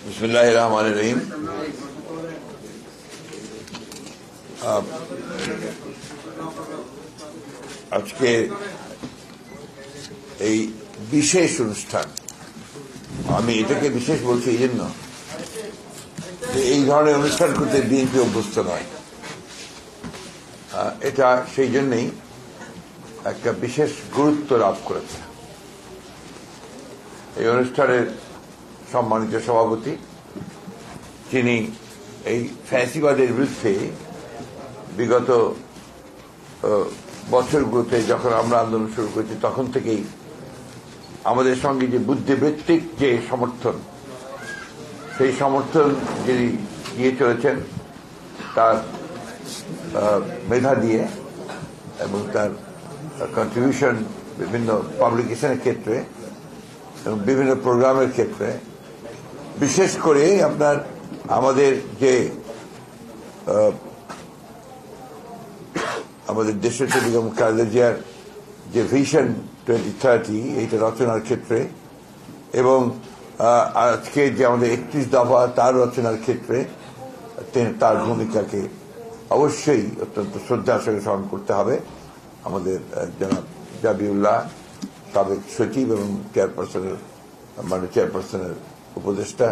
বিসমিল্লাহির রহমানির রহিম। আজকে এই বিশেষ অনুষ্ঠান, আমি এটাকে বিশেষ বলছি এই জন্য যে এই ধরনের অনুষ্ঠান করতে বিএনপি অভ্যস্ত নয়। এটা সেই জন্যই একটা বিশেষ গুরুত্ব লাভ করেছে। এই অনুষ্ঠানের সম্মানিত সভাপতি, যিনি এই ফ্যাসিবাদের বিরুদ্ধে বিগত বছরগুলোতে যখন আমরা আন্দোলন শুরু করেছি তখন থেকেই আমাদের সঙ্গে যে বুদ্ধিবৃত্তিক যে সমর্থন, সেই সমর্থন যিনি দিয়ে চলেছেন তার মেধা দিয়ে এবং তার কন্ট্রিবিউশন বিভিন্ন পাবলিকেশনের ক্ষেত্রে এবং বিভিন্ন প্রোগ্রামের ক্ষেত্রে, বিশেষ করে আপনার আমাদের যে আমাদের দেশের বেগম খালেদা জিয়ার যে ভিশন 2030 এইটা রচনার ক্ষেত্রে এবং আজকে যে আমাদের 31 দফা তার রচনার ক্ষেত্রে তার ভূমিকাকে অবশ্যই অত্যন্ত শ্রদ্ধার সঙ্গে স্মরণ করতে হবে। আমাদের জনাব জাবিউল্লাহ, সাবেক সচিব এবং চেয়ারপারসনের উপদেষ্টা,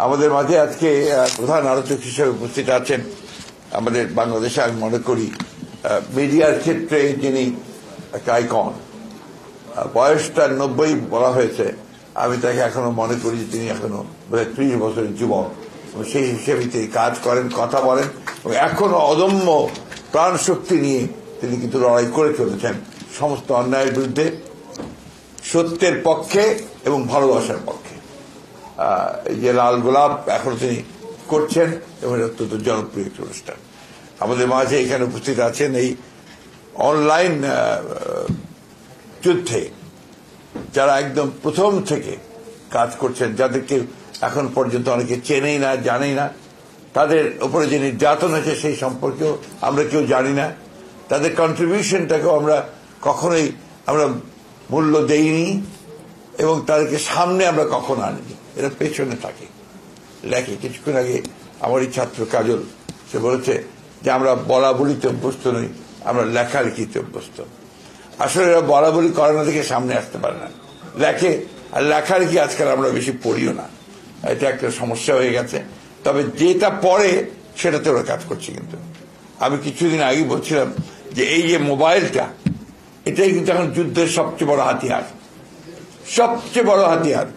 আমাদের মাঝে আজকে প্রধান আলোচক হিসেবে উপস্থিত আছেন আমাদের বাংলাদেশে আমি মনে করি মিডিয়ার ক্ষেত্রে যিনি একটা আইকন। বয়সটা 90 বলা হয়েছে, আমি তাকে এখনো মনে করি যে তিনি এখনো 30 বছরের যুবক। সেই হিসেবে তিনি কাজ করেন, কথা বলেন এবং এখনো অদম্য প্রাণ শক্তি নিয়ে তিনি কিন্তু লড়াই করে চলেছেন সমস্ত অন্যায়ের বিরুদ্ধে, সত্যের পক্ষে এবং ভালোবাসার পক্ষে। এই যে লাল গোলাপ এখনো তিনি করছেন এবং অত্যন্ত জনপ্রিয় একটি অনুষ্ঠান। আমাদের মাঝে এখানে উপস্থিত আছেন এই অনলাইন যুদ্ধে যারা একদম প্রথম থেকে কাজ করছেন, যাদেরকে এখন পর্যন্ত অনেকে চেনেই না, জানেই না, তাদের উপরে যে নির্যাতন হয়েছে সেই সম্পর্কেও আমরা কেউ জানি না, তাদের কন্ট্রিবিউশনটাকেও আমরা কখনোই আমরা মূল্য দেইনি এবং তাদেরকে সামনে আমরা কখনো আনিনি। এরা পেছনে থাকে, লেখে। কিছুক্ষণ আগে আমারই ছাত্র কাজল, সে বলেছে যে আমরা বলা বলিতে অভ্যস্ত নই, আমরা লেখালেখিতে অভ্যস্ত। আসলে এরা বলা বলি করে না থেকে সামনে আসতে পারে না, লেখে। আর লেখালেখি আজকাল আমরা বেশি পড়িও না, এটা একটা সমস্যা হয়ে গেছে। তবে যেটা পড়ে সেটাতে ওরা কাজ করছে। কিন্তু আমি কিছুদিন আগে বলছিলাম যে এই যে মোবাইলটা, এটাই কিন্তু এখন যুদ্ধের সবচেয়ে বড় হাতিয়ার, সবচেয়ে বড় হাতিয়ার।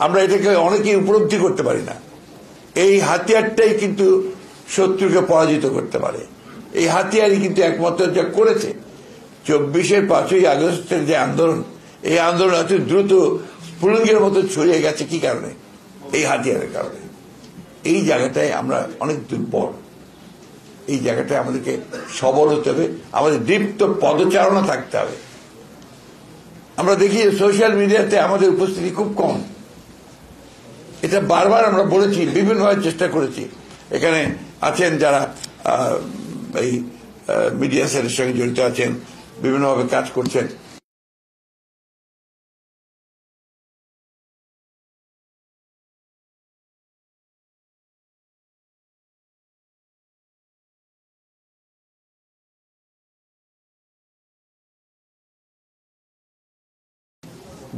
আমরা এটাকে অনেকেই উপলব্ধি করতে পারি না। এই হাতিয়ারটাই কিন্তু শত্রুকে পরাজিত করতে পারে। এই হাতিয়ারই কিন্তু একমাত্র যা করেছে 24-এর 5ই আগস্টের যে আন্দোলন, এই আন্দোলন এত দ্রুত স্ফুলিঙ্গের মতো ছড়িয়ে গেছে কি কারণে? এই হাতিয়ারের কারণে। এই জায়গাটায় আমরা অনেক দুর্বল। এই জায়গাটায় আমাদেরকে সবল হতে হবে, আমাদের দীপ্ত পদচারণা থাকতে হবে। আমরা দেখি সোশ্যাল মিডিয়াতে আমাদের উপস্থিতি খুব কম। এটা বারবার আমরা বলেছি, বিভিন্নভাবে চেষ্টা করেছি। এখানে আছেন যারা এই মিডিয়া সেলের সঙ্গে জড়িত আছেন, বিভিন্নভাবে কাজ করছেন।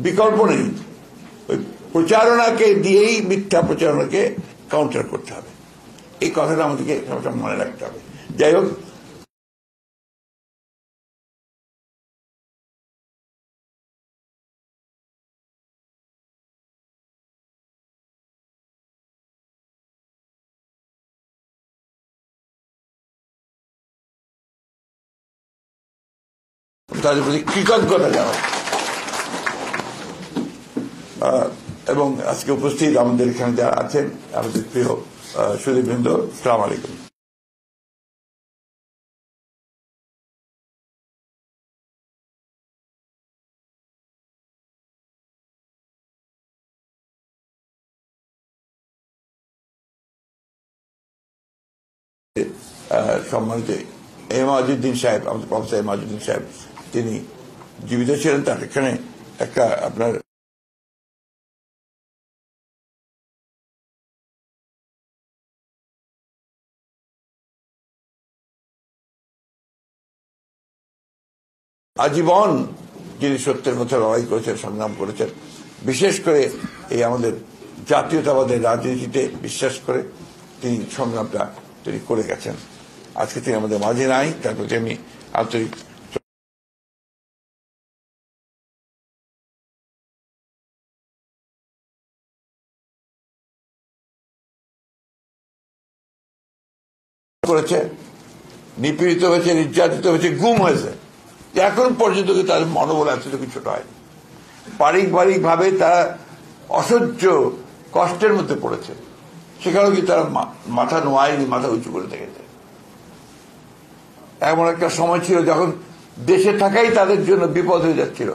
বিকল্প নেই, ওই প্রচারণাকে দিয়েই মিথ্যা প্রচারণাকে কাউন্টার করতে হবে। এই কথাটা আমাদেরকে সবসময় মনে রাখতে হবে। যাই হোক, তাদের প্রতি কৃতজ্ঞতা জানাই। এবং আজকে উপস্থিত আমাদের এখানে যারা আছেন, আমাদের প্রিয় সুধীবৃন্দ, আসসালামু আলাইকুম। সম্মানিত এমাজউদ্দিন সাহেব, আমাদের প্রফেসর এমাজউদ্দিন সাহেব, তিনি জীবিত ছিলেন। তার এখানে একটা আপনার আজীবন যিনি সত্যের মধ্যে লড়াই করেছেন, সংগ্রাম করেছেন, বিশেষ করে এই আমাদের জাতীয়তাবাদের রাজনীতিতে বিশ্বাস করে তিনি সংগ্রামটা তিনি করে গেছেন। আজকে তিনি আমাদের মাঝে নাই, তার প্রতি আমি আন্তরিক করেছে, নিপীড়িত হয়েছে, নির্যাতিত হয়েছে, গুম হয়েছে। এখন পর্যন্ত তাদের মনোবল এতটুকু ছোট হয়। পারিবারিক ভাবে তারা অসহ্য কষ্টের মধ্যে পড়েছে, সেখানেও কি তারা মাথা নোয়ায়নি, মাথা উঁচু করে থেকেছে। এমন একটা সময় ছিল যখন দেশে থাকাই তাদের জন্য বিপদ হয়ে যাচ্ছিল।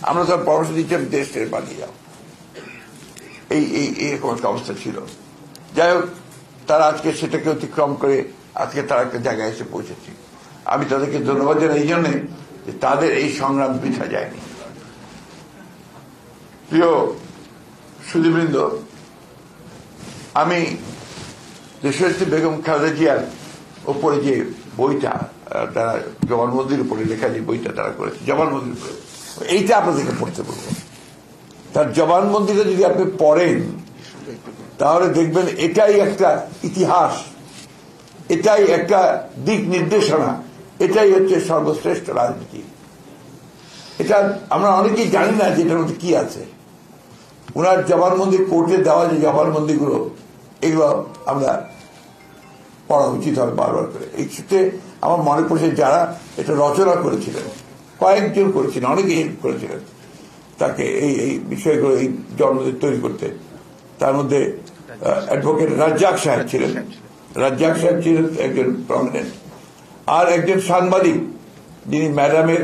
আমরা সব পরামর্শ দিচ্ছিলাম দেশ ছেড়ে পালিয়ে যাও, এইরকম একটা অবস্থা ছিল। যাই হোক, তারা আজকে সেটাকে অতিক্রম করে আজকে তারা একটা জায়গায় এসে পৌঁছেছে। আমি তাদেরকে ধন্যবাদ জানাই এই জন্যে যে তাদের এই সংগ্রাম বৃথা যায়নি। প্রিয় সুধীবৃন্দ, আমি দেশনেত্রী বেগম খালেদা জিয়ার ওপরে যে বইটা তারা জবানবন্দির উপরে লেখা, যে বইটা তারা করেছে জবানবন্দির উপরে, এইটা আপনাদেরকে পড়তে বলবো। তার জবানবন্দিটা যদি আপনি পড়েন তাহলে দেখবেন এটাই একটা ইতিহাস, এটাই একটা দিক নির্দেশনা, এটাই হচ্ছে সর্বশ্রেষ্ঠ রাজনীতি। এটা আমরা অনেকেই জানি না যে এটার মধ্যে কি আছে। ওনার জবানবন্দি, কোর্টে দেওয়া যে জবানবন্দিগুলো, এগুলো আমরা পড়া উচিত হবে বারবার করে। এই ক্ষেত্রে আমার মনে পড়ছে যারা এটা রচনা করেছিলেন, কয়েকজন করেছিলেন, অনেকে হেল্প করেছিলেন তাকে এই বিষয়গুলো, এই জন্মদিন তৈরি করতে। তার মধ্যে অ্যাডভোকেট রাজ্জাক সাহেব ছিলেন, রাজ্জাক সাহেব ছিলেন একজন প্রমিনেন্ট। আর একজন সাংবাদিক যিনি ম্যাডামের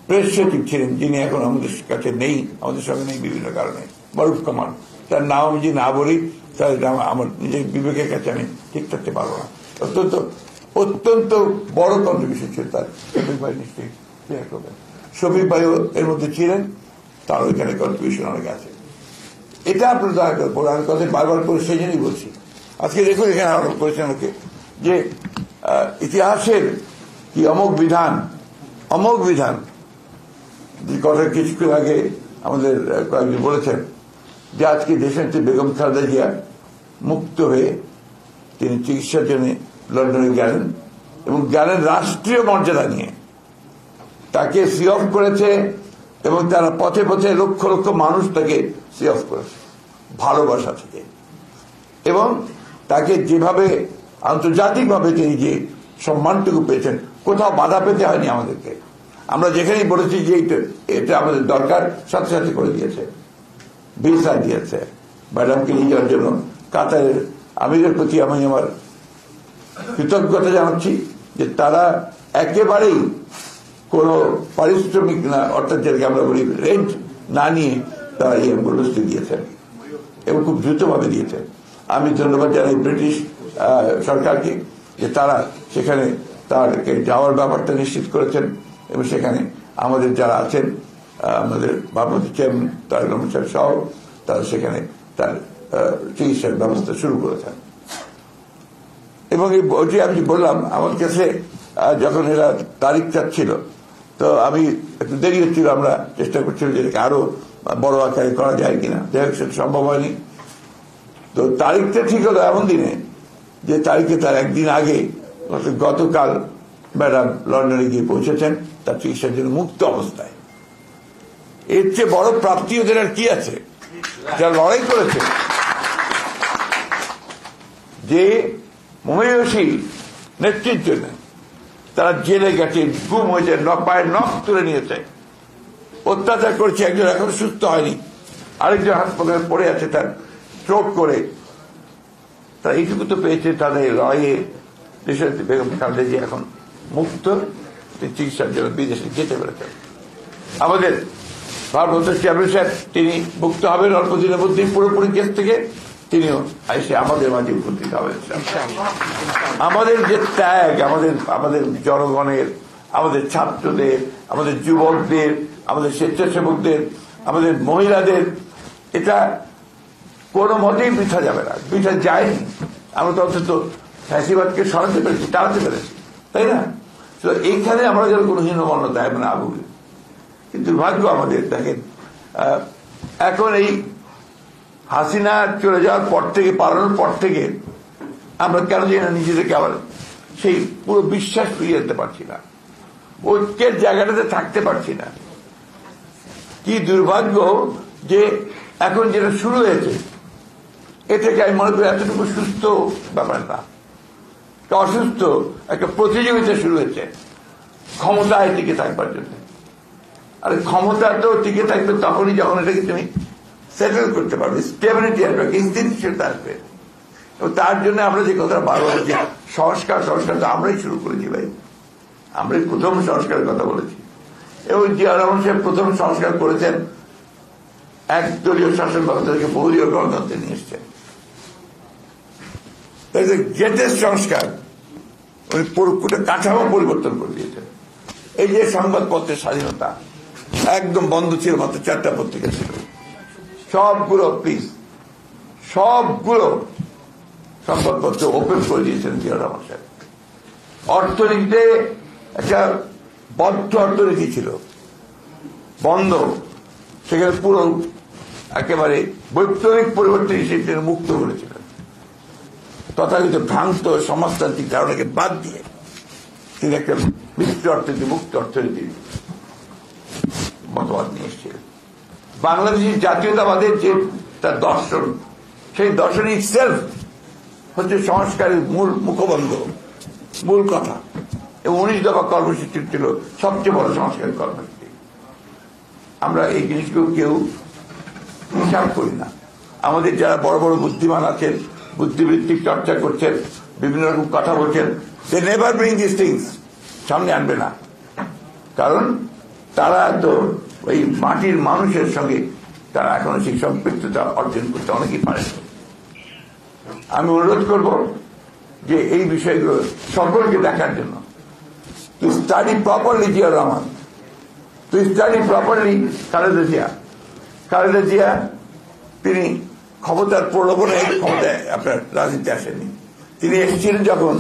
প্রেস সচিব ছিলেন, যিনি এখন আমাদের কাছে নেই, আমাদের সঙ্গে নেই বিভিন্ন কারণে, মারুফ কামাল। তার নাম আমি যদি না বলি তার নাম আমার নিজের বিবেকের কাছে আমি ঠিক থাকতে পারবো না। অত্যন্ত অত্যন্ত বড় কন্ট্রিবিউশন ছিল তার। শফিক ভাই নিশ্চয়ই ক্লিয়ার করবেন, শফিক ভাইও এর মধ্যে ছিলেন, তার ওইখানে কন্ট্রিবিউশন অনেক আছে। এটা আপনার দয়া করে বলে আমি কথা বারবার করে সেই জন্যই বলছি। আজকে দেখুন এখানে আরোপ করেছেন ওকে যে ইতিহাসের কি অমোঘ বিধান, অমোঘ বিধান। কথা কিছুক্ষণ আগে আমাদের কয়েকজন বলেছেন যে আজকে দেশনেত্রী বেগম খালেদা জিয়া মুক্ত হয়ে তিনি চিকিৎসার জন্য লন্ডনে গেলেন এবং গেলেন রাষ্ট্রীয় মর্যাদা নিয়ে। তাকে সি অফ করেছে এবং তারা পথে পথে লক্ষ লক্ষ মানুষ তাকে সি অফ করেছে ভালোবাসা থেকে। এবং তাকে যেভাবে আন্তর্জাতিকভাবে তিনি যে সম্মানটুকু পেয়েছেন, কোথাও বাধা পেতে হয়নি আমাদেরকে। আমরা যেখানেই বলেছি যে এটা আমাদের দরকার, সাথে সাথে করে দিয়েছে, ভিসা দিয়েছে ম্যাডামকে নিয়ে যাওয়ার জন্য। কাতারের আমিরের প্রতি আমি আমার কৃতজ্ঞতা জানাচ্ছি যে তারা একেবারেই কোনো পারিশ্রমিক না, অর্থাৎ যেটাকে আমরা বলি রেন্ট না নিয়ে তারা এই অ্যাম্বুলেন্সটি দিয়েছেন এবং খুব দ্রুতভাবে দিয়েছেন। আমি ধন্যবাদ জানাই ব্রিটিশ সরকারকে যে তারা সেখানে তারকে যাওয়ার ব্যাপারটা নিশ্চিত করেছেন এবং সেখানে আমাদের যারা আছেন, আমাদের ভারপ্রাপ্ত চেয়ারম্যান তার কর্মচারী সহ তারা সেখানে তার চিকিৎসার ব্যবস্থা শুরু করেছেন। এবং এই বইটি আমি বললাম আমার কাছে যখন এরা তারিখ চাচ্ছিল, তো আমি একটু দেরি হচ্ছিল, আমরা চেষ্টা করছিলাম যে এটাকে আরো বড় আকারে করা যায় কিনা, যাই হোক সেটা সম্ভব হয়নি। তো তারিখটা ঠিক হলো এমন দিনে যে তারিখে তার একদিন আগে গতকাল ম্যাডাম লন্ডনে গিয়ে পৌঁছেছেন তার চিকিৎসার জন্য মুক্ত অবস্থায়। এর চেয়ে বড় প্রাপ্তি ওদের আর কি আছে, যারা লড়াই করেছে, যে মহিষী নেতৃত্বের জন্য তারা জেলে গেছে, গুম হয়েছে, পায়ের নখ তুলে নিয়েছে, অত্যাচার করেছে। একজন এখন সুস্থ হয়নি, আরেকজন হাসপাতালে পড়ে আছে তার স্ট্রোক করে। তারা এইটুকু তো পেয়েছে তাদের লড়াইয়ে। দেশের বেগম খালেদা জিয়া এখন মুক্ত, চিকিৎসার জন্য বিদেশে যেতে পেরেছেন। আমাদের ভারপ্রাপ্ত চেয়ারম্যান সাহেব তিনি মুক্ত হবেন অল্প দিনের মধ্যেই পুরোপুরি কেস থেকে, তিনিও এসে আমাদের মাঝে উপস্থিত হবেন। আমাদের যে ত্যাগ, আমাদের জনগণের, আমাদের ছাত্রদের, আমাদের যুবকদের, আমাদের স্বেচ্ছাসেবকদের, আমাদের মহিলাদের, এটা কোনো মতেই বৃথা যাবে না, বৃথা যায়নি। আমরা তো অন্তত ফ্যাসিবাদকে সরাতে পেরেছি, টাড়াতে পেরেছি, তাই না? তো এইখানে আমরা যেন কোনো হীনমন্যতা না ভুগি। কিন্তু দুর্ভাগ্য আমাদের দেখেন এখন এই হাসিনা চলে যাওয়ার পর থেকে, পালানোর পর থেকে আমরা কেন জানি না নিজেদেরকে আবার সেই পুরো বিশ্বাস ফিরিয়ে আনতে পারছি না, ঐক্যের জায়গাটাতে থাকতে পারছি না। কি দুর্ভাগ্য যে এখন যেটা শুরু হয়েছে এটাকে আমি মনে করি এতটুকু সুস্থ ব্যাপার না, অসুস্থ একটা প্রতিযোগিতা শুরু হয়েছে ক্ষমতায় টিকে থাকবার জন্য। আর ক্ষমতা তো টিকে থাকবে তখনই যখন এটাকে তুমি সেটেল করতে পারবে, স্টেবিলিটি আসবে, স্থিতিশীলতা আসবে। এবং তার জন্য আমরা যে কথা বারবার বলছি সংস্কার তো আমরাই শুরু করেছি ভাই, আমরাই প্রথম সংস্কারের কথা বলেছি। এবং জিয়া রহমান সাহেব প্রথম সংস্কার করেছেন, একদলীয় শাসন ব্যবস্থা থেকে বহুদলীয় গণতন্ত্রে নিয়ে এসছেন। গ্রেটেস্ট সংস্কার, উনি পুরো কাঠামো পরিবর্তন করে দিয়েছেন। এই যে সংবাদপত্রের স্বাধীনতা একদম বন্ধ ছিল, মাত্র 4টা পত্রিকা ছিল, সবগুলো সংবাদপত্র ওপেন করে দিয়েছেন জিয়া রহমান সাহেব। অর্থনীতিতে একটা বদ্ধ অর্থনীতি ছিল, বন্ধ, সেখানে পুরো একেবারে বৈপ্লবিক পরিবর্তন হিসেবে তিনি মুক্ত করেছিলেন। তথাকথিত ভ্রান্ত সমাজতান্ত্রিক ধারণাকে বাদ দিয়ে তিনি একটা মিশ্র অর্থনীতি, মুক্ত অর্থনীতির মতবাদ নিয়ে এসেছিলেন। বাংলাদেশের জাতীয়তাবাদের যে তার দর্শন, সেই দর্শন ইটসেলফ হচ্ছে সংস্কারের মূল মুখবন্ধ, মূল কথা। এবং 19 দফা কর্মসূচি ছিল সবচেয়ে বড় সংস্কার কর্মসূচি। আমরা এই জিনিসগুলো কেউ হিসাব করি না। আমাদের যারা বড় বড় বুদ্ধিমান আছেন, বুদ্ধিবৃত্তিক চর্চা করছেন, বিভিন্ন রকম কথা বলছেন, they never bring this things, সামনে আনবে না। কারণ তারা তো ওই মাটির মানুষের সঙ্গে তারা এখনো সেই সম্পৃক্ততা অর্জন করতে অনেকেই পারে। আমি অনুরোধ করব যে এই বিষয়গুলো সকলকে দেখার জন্য, to study properly Zia Rahman, to study properly Khaleda Zia. তিনি ক্ষমতার প্রলোভনে ক্ষমতায় আপনার রাজনীতি আসেননি। তিনি এসেছিলেন যখন,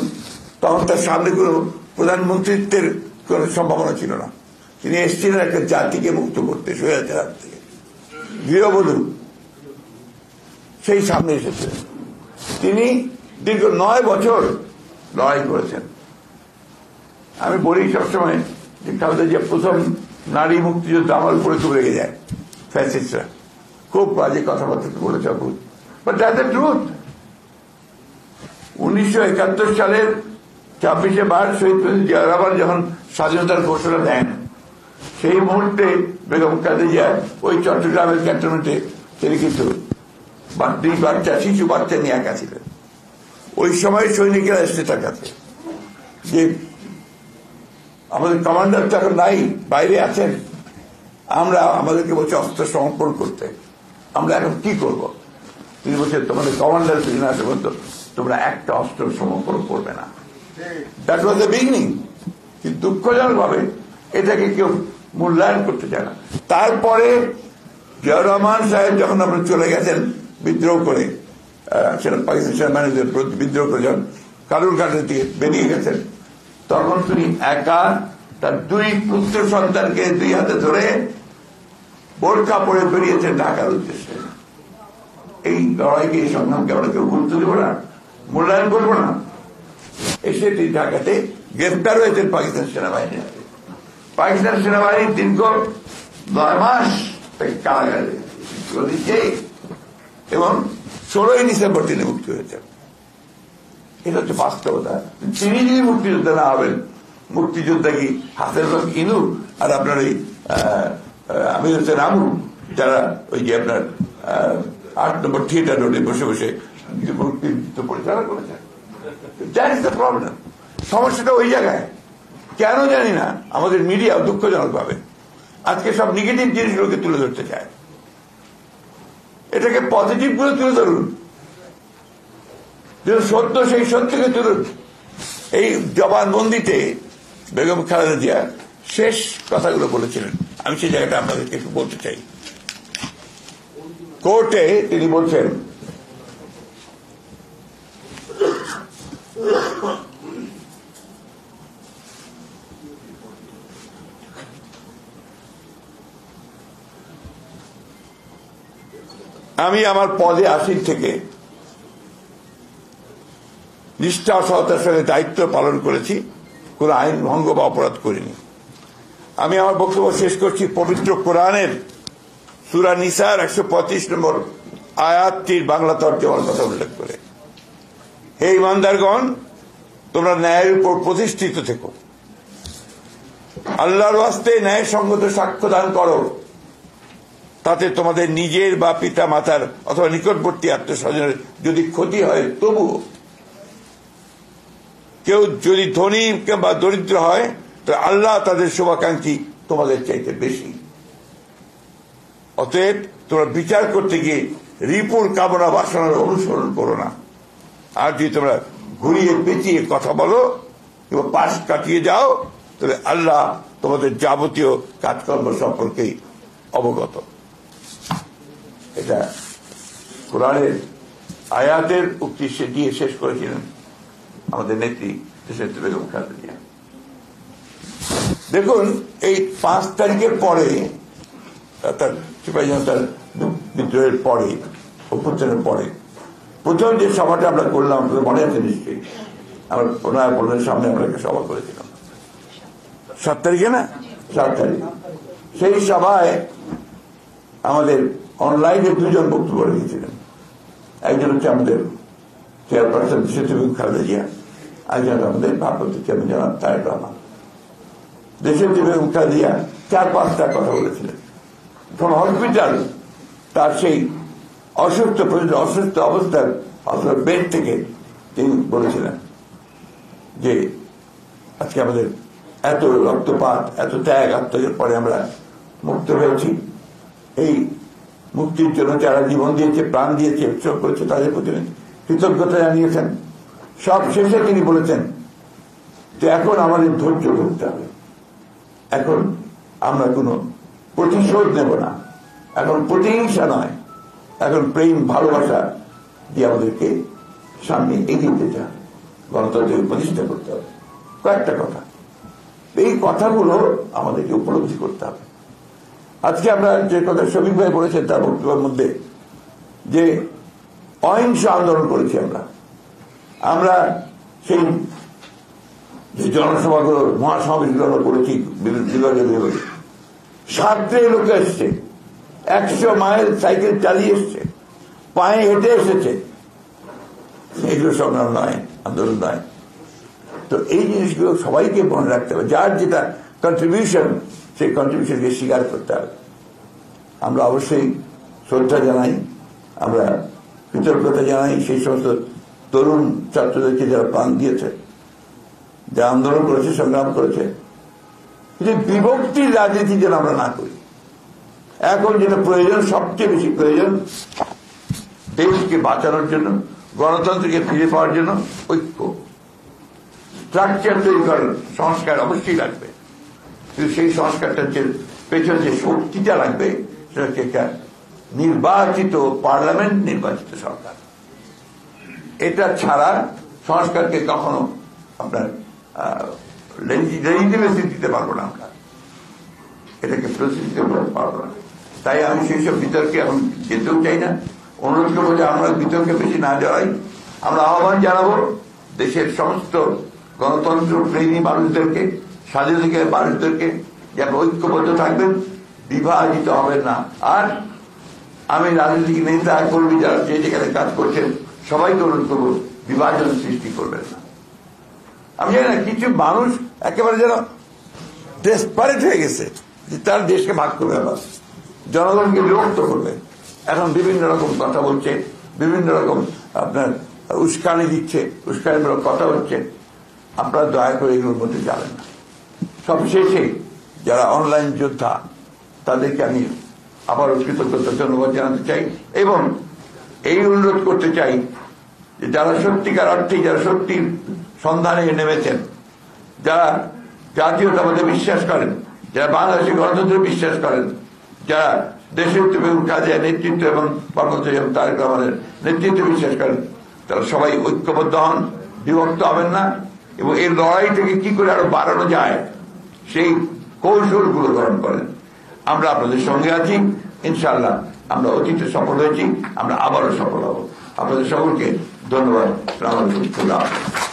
তখন তার সামনে কোনো প্রধানমন্ত্রিত্বের কোন সম্ভাবনা ছিল না। তিনি এসেছিলেন একটা জাতিকে মুক্ত করতে, স্বৈরাচার হাত থেকে, গৃহবধূ সেই সামনে এসেছিলেন। তিনি দীর্ঘ 9 বছর লড়াই করেছেন। আমি বলি সবসময় যে খালেদা জিয়া প্রথম নারী মুক্তিযুদ্ধ আমার উপরে খুব রেগে যায় ফ্যাসিস্টরা, খুব বাজে কথাবার্তা বলেছে, বাট দ্যাটস দ্য ট্রুথ। 1971 সালের 26শে মার্চ শহীদ প্রেসিডেন্ট জিয়া রহমান যখন স্বাধীনতার ঘোষণা দেন, সেই মুহূর্তে বেগম খালেদা জিয়া ওই চট্টগ্রামের ক্যান্টনমেন্টে তিনি কিন্তু 2 বাচ্চা, শিশু বাচ্চা নিয়ে একা ছিলেন। ওই সময় সৈনিকেরা এসছে তার কাছে যে আমাদের কমান্ডার তো এখন নাই, বাইরে আছেন, আমাদেরকে বলছে অস্ত্র সমর্পণ করতে, আমরা এখন কি করব? তিনি বলছেন তোমাদের কমান্ডার যদি না আসে বলতো তোমরা একটা অস্ত্র সমর্পণ করবে না। That was the beginning. কিন্তু দুঃখজনক ভাবে এটাকে কেউ মূল্যায়ন করতে চায় না। তারপরে জিয়া রহমান সাহেব যখন আমরা চলে গেছেন বিদ্রোহ করে, সেটা পাকিস্তান সেনাবাহিনীদের বিদ্রোহ করে যখন কালুরঘাটের দিকে বেরিয়ে গেছেন, তখন তিনি একা তার 2 পুত্র সন্তানকে 2 হাতে ধরে বোরকা পরে বেরিয়েছেন ঢাকার উদ্দেশ্যে। এই লড়াইকে, এই সংগ্রামকে আমরা কেউ গুরুত্ব দেবো না, মূল্যায়ন করবো না। এসে তিনি ঢাকাতে গ্রেফতার হয়েছেন পাকিস্তান সেনাবাহিনী। পাকিস্তান সেনাবাহিনী দীর্ঘ 9 মাস তাকে কারাগারে দিচ্ছে এবং 16ই ডিসেম্বর তিনি মুক্তি হয়েছেন। এটা হচ্ছে বাস্তবতা। তিনি যদি মুক্তিযোদ্ধা না হবেন, মুক্তিযোদ্ধা কি হাসিনুল ইনু আর আপনার ওই আমির হোসেন আমু, যারা ওই যে আপনার 8 নম্বর থিয়েটার রোডে বসে বসে মুক্তিযুদ্ধ পরিচালনা করেছেন? That is the problem. সমস্যাটা ওই জায়গায়। কেন জানি না আমাদের মিডিয়া দুঃখজনক ভাবে আজকে সব নেগেটিভ জিনিসগুলোকে তুলে ধরতে চায়। এটাকে পজিটিভ গুলো তুলে ধরুন, যে সত্য সেই সত্যকে তুলুন। এই জবানবন্দিতে বেগম খালেদা জিয়া শেষ কথাগুলো বলেছিলেন, আমি সেই জায়গাটা আপনাদেরকে একটু বলতে চাই। কোর্টে তিনি বলছেন, আমি আমার পদে আসীন থেকে নিষ্ঠা সততার সঙ্গে দায়িত্ব পালন করেছি, কোন আইন ভঙ্গ বা অপরাধ করিনি। আমি আমার বক্তব্য শেষ করছি পবিত্র কোরআনের সূরা নিসার 125 নম্বর আয়াতটির বাংলা তর্জমার কথা উল্লেখ করে, হে ঈমানদারগণ, তোমরা ন্যায়ের উপর প্রতিষ্ঠিত থেকো, আল্লাহর ওয়াস্তে ন্যায়সঙ্গত সাক্ষ্য দান করো, তাতে তোমাদের নিজের বা পিতা মাতার অথবা নিকটবর্তী আত্মীয়স্বজনের যদি ক্ষতি হয়, তবুও কেউ যদি ধনী বা দরিদ্র হয়, তো আল্লাহ তাদের শুভাকাঙ্ক্ষী তোমাদের চাইতে বেশি। অতএব তোমরা বিচার করতে গিয়ে রিপুর কামনা বাসনার অনুসরণ করো না। আর যদি তোমরা ঘুরিয়ে পেঁচিয়ে কথা বলো কিংবা পাশ কাটিয়ে যাও, তাহলে আল্লাহ তোমাদের যাবতীয় কাজকর্ম সম্পর্কেই অবগত। এটা কোরআনের আয়াতের উক্তি দিয়ে শেষ করেছিলেন আমাদের নেত্রী দেশনেত্রী বেগম খালেদা জিয়া। দেখুন, এই 5 তারিখের পরে, তার সিপাহী জনতার বিদ্রোহের পরে, অভ্যুত্থানের পরে প্রথম যে সভাটা আমরা করলাম, মনে আছে নিশ্চয়ই, আমরা প্রণয় ভবনের সামনে আমরা একটা সভা করেছিলাম 7 তারিখে, না 7 তারিখ। সেই সভায় আমাদের অনলাইনে 2 জন বক্তব্য রেখেছিলেন। একজন হচ্ছে আমাদের চেয়ারপারসন দেশনেত্রী বেগম খালেদা জিয়া, একজন আমাদের ভারপ্রাপ্ত চেয়ারম্যান জনাব তারেক রহমান। দেশনেত্রী বেগম খালেদা জিয়া 4-5টা কথা বলেছিলেন। ফ্রম হসপিটাল, তার সেই অসুস্থ অবস্থার বেড থেকে তিনি বলেছিলেন যে আজকে আমাদের এত রক্তপাত, এত ত্যাগ আত্মত্যাগের পরে আমরা মুক্ত হয়েছি। এই মুক্তির জন্য যারা জীবন দিয়েছে, প্রাণ দিয়েছে, উৎসব করেছে, তাদের প্রতি কৃতজ্ঞতা জানিয়েছেন। সব শেষে তিনি বলেছেন যে এখন আমাদের ধৈর্য ধরতে হবে, এখন আমরা কোনো প্রতিশোধ নেব না, এখন প্রতিহিংসা নয়, এখন প্রেম ভালোবাসা দিয়ে আমাদেরকে সামনে এগিয়ে যেতে হবে, গণতন্ত্রকে প্রতিষ্ঠা করতে হবে। কয়েকটা কথা, এই কথাগুলো আমাদেরকে উপলব্ধি করতে হবে। আজকে আমরা যে কথা শফিক ভাই বলেছেন তার বক্তব্যের মধ্যে, যে অহিংস আন্দোলন করেছি আমরা সেই যে জনসভাগুলো, মহাসমাবেশগুলো করেছি বিভাগে 7 লোক এসছে, 100 মাইল সাইকেল চালিয়ে এসছে, পায়ে হেঁটে এসেছে। এগুলো সংগ্রাম নয়, আন্দোলন নয়। তো এই জিনিসগুলো সবাইকে মনে রাখতে হবে, যার যেটা কন্ট্রিবিউশন, সেই কন্ট্রিবিউশনকে স্বীকার করতে হবে। আমরা অবশ্যই শ্রদ্ধা জানাই, আমরা কৃতজ্ঞতা জানাই সেই সমস্ত তরুণ ছাত্রদেরকে যারা প্রাণ দিয়েছে, যারা আন্দোলন করেছে, সংগ্রাম করেছে। কিন্তু বিভক্তির রাজনীতি যেন আমরা না করি। এখন যেটা প্রয়োজন, সবচেয়ে বেশি প্রয়োজন, দেশকে বাঁচানোর জন্য, গণতন্ত্রকে ফিরে পাওয়ার জন্য ঐক্য, স্ট্রাকচার তৈরি করার সংস্কার অবশ্যই লাগবে। কিন্তু সেই সংস্কারটার যে পেছনে যে শক্তিটা লাগবে, সেটা হচ্ছে একটা নির্বাচিত পার্লামেন্ট, নির্বাচিত সরকার। এটা ছাড়া সংস্কারকে কখনো আপনার লেজিটিমেসি দিতে পারবো না, আমরা এটাকে প্রতিষ্ঠিত করতে পারবো না। তাই আমি সেই সব বিতর্কে এখন যেতেও চাই না। অনুরোধ করবো যে আমরা বিতর্কে বেশি না জড়াই। আমরা আহ্বান জানাবো দেশের সমস্ত গণতন্ত্র প্রেমী মানুষদেরকে, স্বাধীনতাকে মানুষদেরকে, যে ঐক্যবদ্ধ থাকবেন, বিভাজিত হবেন না। আর আমি রাজনৈতিক নেতা কর্মী যারা যে যেখানে কাজ করছেন সবাইকে অনুরোধ করবো, বিভাজন সৃষ্টি করবেন না। আমি জানি না, কিছু মানুষ একেবারে যেন ডেসপারেট হয়ে গেছে যে তার দেশকে ভাগ করবে, আবার জনগণকে বিরক্ত করবে। এখন বিভিন্ন রকম কথা বলছে, বিভিন্ন রকম আপনার উস্কানি দিচ্ছে, উস্কানিমূলক কথা হচ্ছে। আপনারা দয়া করে এগুলোর মধ্যে যাবেন না। সবশেষে যারা অনলাইন যোদ্ধা, তাদেরকে আমি আবারও কৃতজ্ঞতা ধন্যবাদ জানাতে চাই এবং এই অনুরোধ করতে চাই যে যারা সত্যিকার অর্থে, যারা সত্যির সন্ধানে নেমেছেন, যারা জাতীয়তাবাদে বিশ্বাস করেন, যারা বাংলাদেশের গণতন্ত্রে বিশ্বাস করেন, যারা দেশের কাজে নেতৃত্ব এবং কর্মচারী এবং তারেক রহমানের নেতৃত্বে বিশ্বাস করেন, তারা সবাই ঐক্যবদ্ধ হন, বিভক্ত হবেন না এবং এই লড়াইটাকে কি করে আরো বাড়ানো যায় সেই কৌশলগুলো গ্রহণ করেন। আমরা আপনাদের সঙ্গে আছি, ইনশাআল্লাহ আমরা অতীতে সফল হয়েছি, আমরা আবারও সফল হব। আপনাদের সকলকে ধন্যবাদ। আসসালামু আলাইকুম।